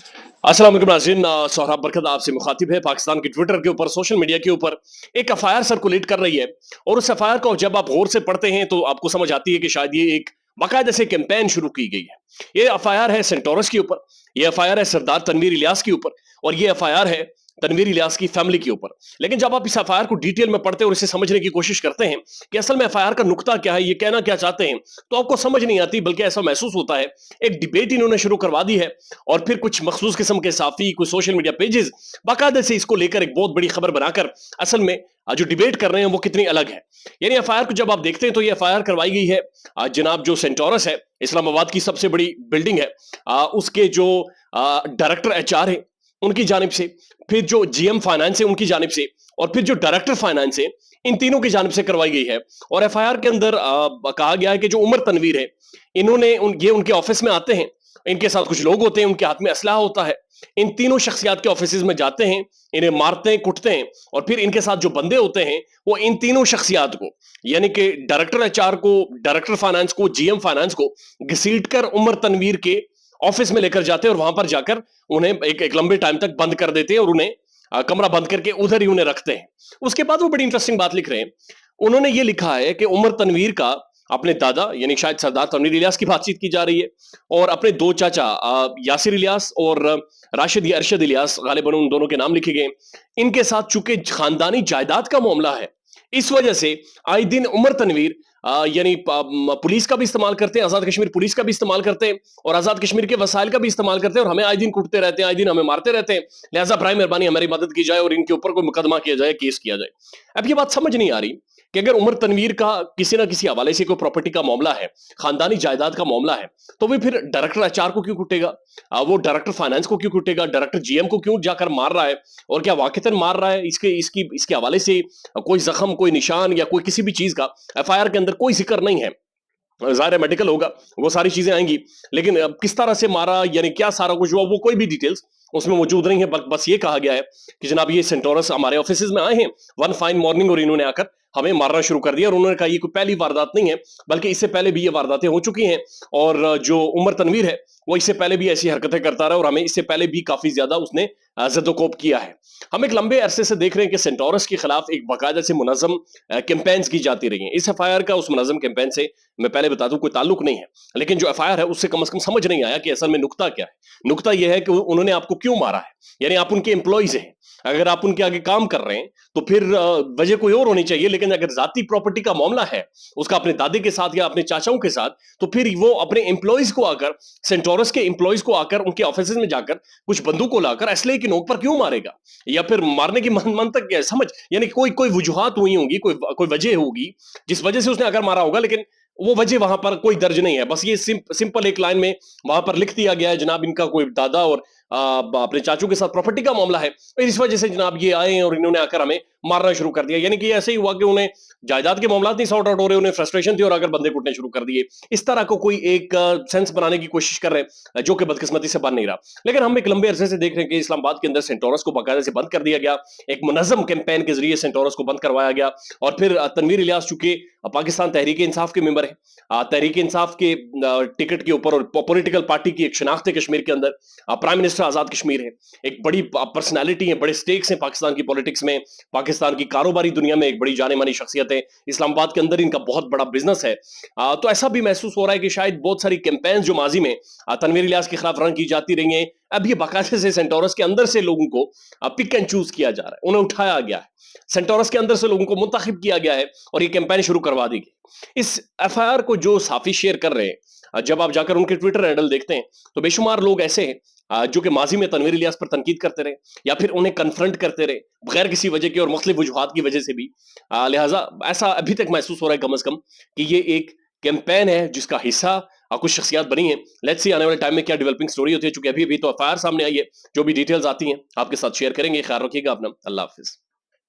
अस्सलाम वालेकुम नाज़रीन, सोहराब बरकत आपसे मुखातिब है। पाकिस्तान के ट्विटर के ऊपर, सोशल मीडिया के ऊपर एक एफआईआर सर्कुलेट कर रही है और उस एफआईआर को जब आप गौर से पढ़ते हैं तो आपको समझ आती है कि शायद ये एक बाकायदे से कैंपेन शुरू की गई है। ये एफआईआर है सेंटोरस के ऊपर, ये एफआईआर है सरदार तनवीर इलियास के ऊपर और ये एफआईआर है तनवीर इलियास की फैमिली के ऊपर। लेकिन जब आप इस एफआईआर को डिटेल में पढ़ते हैं और इसे समझने की कोशिश करते हैं कि असल में एफआईआर का नुक्ता क्या है, ये कहना क्या चाहते हैं, तो आपको समझ नहीं आती, बल्कि ऐसा महसूस होता है एक डिबेट इन्होंने शुरू करवा दी है और फिर कुछ मखसूस किस्म के साफी, कुछ सोशल मीडिया पेजेस बाकायदे से इसको लेकर एक बहुत बड़ी खबर बनाकर असल में जो डिबेट कर रहे हैं वो कितनी अलग है। यानी एफआईआर को जब आप देखते हैं तो ये एफआईआर करवाई गई है जनाब जो सेंटोरस है, इस्लामाबाद की सबसे बड़ी बिल्डिंग है, उसके जो डायरेक्टर एचआर है उनकी जानिब से, फिर जो जीएम फाइनेंस है उनकी जानिब से और फिर जो डायरेक्टर फाइनेंस है, इन तीनों की जानिब से करवाई गई है। और एफआईआर के अंदर कहा गया है कि जो उमर तनवीर है, ये उनके ऑफिस में आते हैं, इनके साथ कुछ लोग होते हैं, उनके हाथ में असलहा होता है, इन तीनों शख्सियात के ऑफिस में जाते हैं, इन्हें मारते हैं, कुटते हैं और फिर इनके साथ जो बंदे होते हैं वो इन तीनों शख्सियात को, यानी कि डायरेक्टर एचआर को, डायरेक्टर फाइनेंस को, जीएम फाइनेंस को घसीट कर उमर तनवीर के ऑफिस में लेकर जाते हैं और वहां पर जाकर उन्हें एक लंबे टाइम तक बंद कर देते हैं और उन्हें कमरा बंद करके उधर ही उन्हें रखते हैं। उसके बाद वो बड़ी इंटरेस्टिंग बात लिख रहे हैं। उन्होंने ये लिखा है कि उमर तनवीर का अपने दादा यानी शायद सरदार तनवीर इलियास की बातचीत की जा रही है और अपने दो चाचा यासिर इलियास और राशिद या अरशद इलियास, गालिबन उन दोनों के नाम लिखे गए, इनके साथ चूंकि खानदानी जायदाद का मामला है, इस वजह से आए दिन उमर तनवीर यानी पुलिस का भी इस्तेमाल करते हैं, आजाद कश्मीर पुलिस का भी इस्तेमाल करते हैं और आजाद कश्मीर के वसाइल का भी इस्तेमाल करते हैं और हमें आए दिन कुटते रहते हैं, आए दिन हमें मारते रहते हैं। लिहाजा बराए मेहरबानी हमारी मदद की जाए और इनके ऊपर कोई मुकदमा किया जाए, केस किया जाए। अब ये बात समझ नहीं आ रही कि अगर उमर तनवीर का किसी ना किसी हवाले से कोई प्रॉपर्टी का मामला है, खानदानी जायदाद का मामला है, तो वो फिर डायरेक्टर एचआर को क्यों कुटेगा, वो डायरेक्टर फाइनेंस को क्यों कुटेगा, डायरेक्टर जीएम को क्यों जाकर मार रहा है और क्या वाकईतन मार रहा है, इसके हवाले से कोई जख्म, कोई निशान या कोई किसी भी चीज का एफआईआर के अंदर कोई जिक्र नहीं है। ज़ाहिर है मेडिकल होगा, वो सारी चीजें आएंगी, लेकिन अब किस तरह से मारा, यानी क्या सारा कुछ हुआ, वो कोई भी डिटेल्स उसमें मौजूद नहीं है। बस ये कहा गया है कि जनाब ये सेंटोरस हमारे ऑफिस में आए हैं वन फाइन मॉर्निंग और इन्होंने आकर हमें मारना शुरू कर दिया और उन्होंने कहा ये कोई पहली वारदात नहीं है, बल्कि इससे पहले भी ये वारदातें हो चुकी हैं और जो उमर तनवीर है वो इससे पहले भी ऐसी हरकतें करता रहा और हमें इससे पहले भी काफी ज्यादा उसने जदोकोब किया है। हम एक लंबे अरसे से देख रहे हैं कि सेंटोरस के खिलाफ एक बाकायदा से मुनज़्ज़म कैंपेन्स की जाती रही हैं। इस एफआईआर का उस मुनज़्ज़म कैंपेन से मैं पहले बता दूं कोई ताल्लुक नहीं है, लेकिन जो एफआईआर है उससे कम से कम समझ नहीं आया कि असल में नुकता क्या है। नुकता यह है कि उन्होंने आपको क्यों मारा है, यानी आप उनके एम्प्लॉइज हैं, अगर आप उनके आगे काम कर रहे हैं तो फिर वजह कोई और होनी चाहिए, लेकिन अगर जाती प्रॉपर्टी का मामला है उसका अपने दादे के साथ या अपने चाचाओं के साथ, तो फिर वो अपने एम्प्लॉइज को आकर, सेंटोरस के एम्प्लॉइज को आकर उनके ऑफिस में जाकर कुछ बंदूकों लाकर असलहे की नोक पर क्यों मारेगा, या फिर मारने की मंतक क्या है, समझ, यानी कोई कोई वजूहात हुई होंगी, कोई कोई वजह होगी जिस वजह से उसने अगर मारा होगा, लेकिन वो वजह वहां पर कोई दर्ज नहीं है। बस ये सिंपल एक लाइन में वहां पर लिख दिया गया है जनाब इनका कोई दादा और अपने चाचू के साथ प्रॉपर्टी का मामला है, इस वजह से जनाब ये आए और इन्होंने आकर हमें मारना शुरू कर दिया। यानी कि ऐसे ही हुआ कि उन्हें जायदाद के मामला नहीं सॉर्ट आउट हो रहे, उन्हें फ्रस्ट्रेशन थी और आकर बंदे कुटने शुरू कर दिए। इस तरह को कोई एक सेंस बनाने की कोशिश कर रहे हैं जो कि बदकिस्मती से बन नहीं रहा। लेकिन हम एक लंबे अरसे से देख रहे हैं कि इस्लामाबाद के अंदर सेंटोरस को बाकायदा से बंद कर दिया गया, एक मुनज़्ज़म कैंपेन के जरिए सेंटोरस को बंद करवाया गया और फिर तनवीर इलियास चूंकि पाकिस्तान तहरीक इंसाफ के मेंबर है, तहरीक इंसाफ के टिकट के ऊपर और पॉलिटिकल पार्टी की एक शनाख्त है कश्मीर के अंदर, प्राइम मिनिस्टर आजाद कश्मीर है, एक बड़ी पर्सनैलिटी है, बड़े स्टेक्स हैं पाकिस्तान की पॉलिटिक्स में, पाकिस्तान की कारोबारी दुनिया में एक बड़ी जाने मानी शख्सियत है, इस्लामाबाद के अंदर इनका बहुत बड़ा बिजनेस है। तो ऐसा भी महसूस हो रहा है कि शायद बहुत सारी कैंपेन्स जो माजी में तनवीर इलियास के खिलाफ रन की जाती रही हैं, अब ये बाकायदे से सेंटोरस के अंदर से लोगों को पिक एंड चूज किया जा रहा है, उन्हें उठाया गया है, सेंटोरस के अंदर से लोगों को मुंतखब किया गया है और ये कैंपेन शुरू करवा दी गई। इस एफआईआर को जो साफी शेयर कर रहे हैं, जब आप जाकर उनके ट्विटर हैंडल देखते हैं तो बेशुमार लोग ऐसे हैं जो कि माजी में तनवीर इलियास पर तनकीद करते रहे या फिर उन्हें कन्फ्रंट करते रहे बगैर किसी वजह के और मुख्तलिफ वजूहात की वजह से भी। लिहाजा ऐसा अभी तक महसूस हो रहा है कम अज कम कि ये एक कैंपेन है जिसका हिस्सा कुछ शख्सियात बनी है। लेट्स सी आने वाले टाइम में क्या डेवलपिंग स्टोरी होती है, चूंकि अभी अभी तो एफआईआर सामने आई है, जो भी डिटेल्स आती हैं आपके साथ शेयर करेंगे। ख्याल रखिएगा अपना, अल्लाह हाफिज।